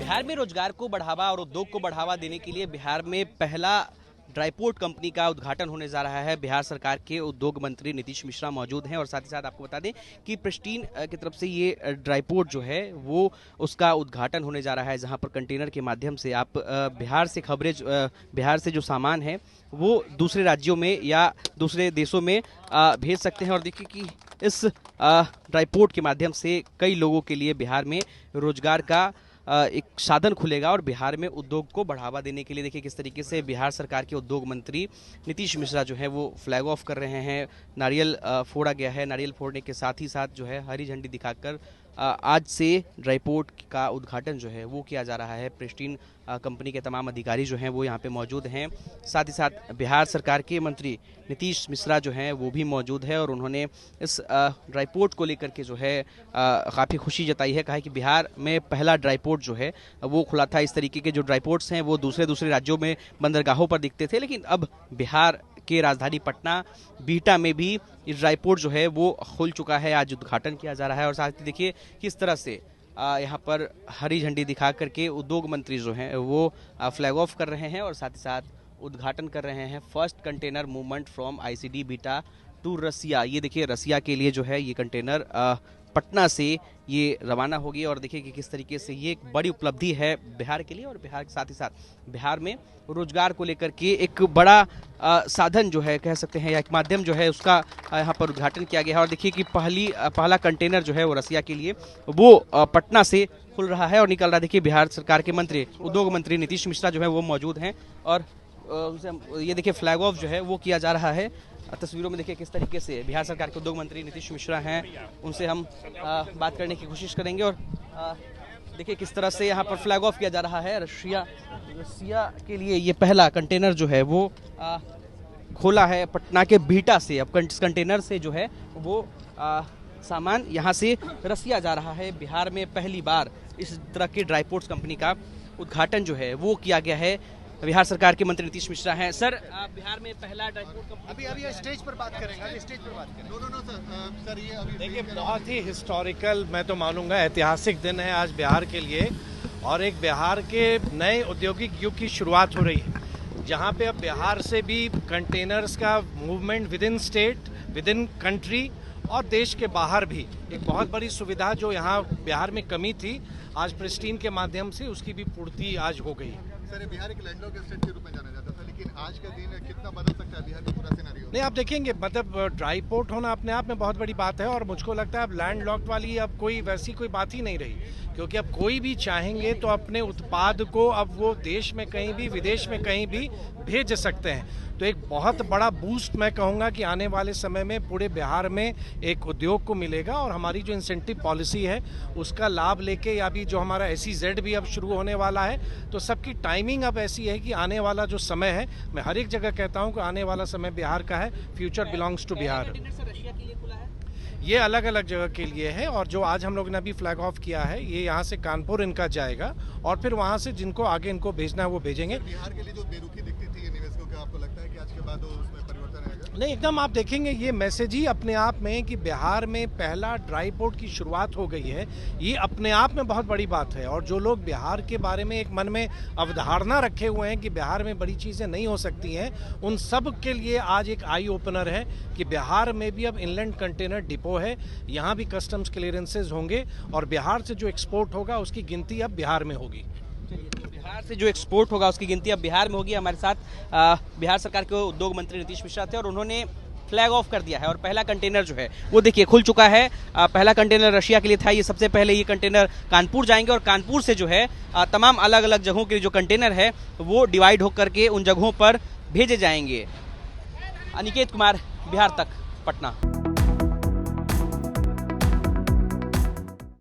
बिहार में रोजगार को बढ़ावा और उद्योग को बढ़ावा देने के लिए बिहार में पहला ड्राईपोर्ट कंपनी का उद्घाटन होने जा रहा है। बिहार सरकार के उद्योग मंत्री नीतीश मिश्रा मौजूद हैं और साथ ही साथ आपको बता दें कि प्रिस्टीन की तरफ से ये ड्राईपोर्ट जो है वो उसका उद्घाटन होने जा रहा है, जहां पर कंटेनर के माध्यम से आप बिहार से खबरें बिहार से जो सामान है वो दूसरे राज्यों में या दूसरे देशों में भेज सकते हैं। और देखिए कि इस ड्राईपोर्ट के माध्यम से कई लोगों के लिए बिहार में रोजगार का एक साधन खुलेगा और बिहार में उद्योग को बढ़ावा देने के लिए देखिए किस तरीके से बिहार सरकार के उद्योग मंत्री नीतीश मिश्रा जो है वो फ्लैग ऑफ कर रहे हैं। नारियल फोड़ा गया है, नारियल फोड़ने के साथ ही साथ जो है हरी झंडी दिखाकर आज से ड्राईपोर्ट का उद्घाटन जो है वो किया जा रहा है। प्रिस्टीन कंपनी के तमाम अधिकारी जो हैं वो यहाँ पे मौजूद हैं। साथ ही साथ बिहार सरकार के मंत्री नीतीश मिश्रा जो हैं वो भी मौजूद है और उन्होंने इस ड्राईपोर्ट को लेकर के जो है काफ़ी खुशी जताई है। कहा है कि बिहार में पहला ड्राईपोर्ट जो है वो खुला था। इस तरीके के जो ड्राईपोर्ट्स हैं वो दूसरे राज्यों में बंदरगाहों पर दिखते थे, लेकिन अब बिहार के राजधानी पटना बीटा में भी इस ड्राईपोर्ट जो है वो खुल चुका है। आज उद्घाटन किया जा रहा है और साथ ही देखिए किस तरह से यहाँ पर हरी झंडी दिखा करके उद्योग मंत्री जो हैं वो फ्लैग ऑफ कर रहे हैं और साथ ही साथ उद्घाटन कर रहे हैं first container movement from ICD Beta to Russia. ये देखिए रसिया के लिए जो है ये कंटेनर पटना से ये रवाना होगी और देखिए कि किस तरीके से ये एक बड़ी उपलब्धि है बिहार के लिए और बिहार के साथ ही साथ बिहार में रोजगार को लेकर के एक बड़ा साधन जो है कह सकते हैं या एक माध्यम जो है उसका यहाँ पर उद्घाटन किया गया है। और देखिए कि पहला कंटेनर जो है वो रसिया के लिए वो पटना से खुल रहा है और निकल रहा है। देखिए बिहार सरकार के मंत्री उद्योग मंत्री नीतीश मिश्रा जो है वो मौजूद हैं और उनसे ये देखिए फ्लैग ऑफ जो है वो किया जा रहा है। तस्वीरों में देखिए किस तरीके से बिहार सरकार के उद्योग मंत्री नीतीश मिश्रा हैं, उनसे हम बात करने की कोशिश करेंगे। और देखिए किस तरह से यहाँ पर फ्लैग ऑफ किया जा रहा है। रसिया के लिए ये पहला कंटेनर जो है वो खोला है पटना के बीटा से। अब कंटेनर से जो है वो सामान यहाँ से रसिया जा रहा है। बिहार में पहली बार इस तरह की ड्राईपोर्ट्स कंपनी का उद्घाटन जो है वो किया गया है। बिहार सरकार के मंत्री नीतीश मिश्रा हैं। सर, बिहार में पहला ड्राईपोर्ट कंपनी अभी स्टेज पर बात करेंगे, स्टेज पर बात करेंगे। सर ये अभी देखिए बहुत ही हिस्टोरिकल मैं तो मानूंगा ऐतिहासिक दिन है आज बिहार के लिए और एक बिहार के नए औद्योगिक युग की शुरुआत हो रही है, जहां पे अब बिहार से भी कंटेनर्स का movement with in state, with in country और देश के बाहर भी एक बहुत बड़ी सुविधा जो यहाँ बिहार में कमी थी आज प्रिस्टीन के माध्यम से उसकी भी पूर्ति आज हो गई। सर बिहार एक लैंडलॉक स्टेट के रूप में जाना जाता था, लेकिन आज का दिन कितना बदल सकता है बिहार का पूरा सिनेरियो? नहीं, आप देखेंगे मतलब ड्राईपोर्ट होना अपने आप में बहुत बड़ी बात है और मुझको लगता है अब लैंड लॉक्ड वाली अब कोई वैसी कोई बात ही नहीं रही, क्योंकि अब कोई भी चाहेंगे तो अपने उत्पाद को अब वो देश में कहीं भी विदेश में कहीं भी भेज सकते हैं। तो एक बहुत बड़ा बूस्ट मैं कहूँगा कि आने वाले समय में पूरे बिहार में एक उद्योग को मिलेगा और हमारी जो इंसेंटिव पॉलिसी है उसका लाभ लेके या भी जो हमारा SEZ भी अब शुरू होने वाला है, तो सबकी टाइमिंग अब ऐसी है कि आने वाला जो समय है, मैं हर एक जगह कहता हूँ कि आने वाला समय बिहार का है, फ्यूचर बिलोंग्स टू बिहार। ये अलग अलग जगह के लिए है और जो आज हम लोग ने अभी फ्लैग ऑफ किया है ये यहाँ से कानपुर इनका जाएगा और फिर वहाँ से जिनको आगे इनको भेजना है वो भेजेंगे। बिहार के लिए जो बेरुखी दिखती थी ये निवेशकों को, आपको लगता है कि आज के बाद उसमें परिवर्तन आएगा? नहीं, एकदम आप देखेंगे ये मैसेज ही अपने आप में कि बिहार में पहला ड्राईपोर्ट की शुरुआत हो गई है, ये अपने आप में बहुत बड़ी बात है। और जो लोग बिहार के बारे में एक मन में अवधारणा रखे हुए हैं कि बिहार में बड़ी चीज़ें नहीं हो सकती हैं, उन सब के लिए आज एक आई ओपनर है कि बिहार में भी अब इनलैंड कंटेनर डिपो है, यहाँ भी कस्टम्स क्लियरेंसेज होंगे और बिहार से जो एक्सपोर्ट होगा उसकी गिनती अब बिहार में होगी। बिहार से जो एक्सपोर्ट होगा उसकी गिनती अब बिहार में होगी। हमारे साथ बिहार सरकार के उद्योग मंत्री नीतीश मिश्रा थे और उन्होंने फ्लैग ऑफ कर दिया है और पहला कंटेनर जो है वो देखिए खुल चुका है। पहला कंटेनर रशिया के लिए था, ये सबसे पहले ये कंटेनर कानपुर जाएंगे और कानपुर से जो है तमाम अलग अलग जगहों के जो कंटेनर है वो डिवाइड होकर के उन जगहों पर भेजे जाएंगे। अनिकेत कुमार, बिहार तक, पटना।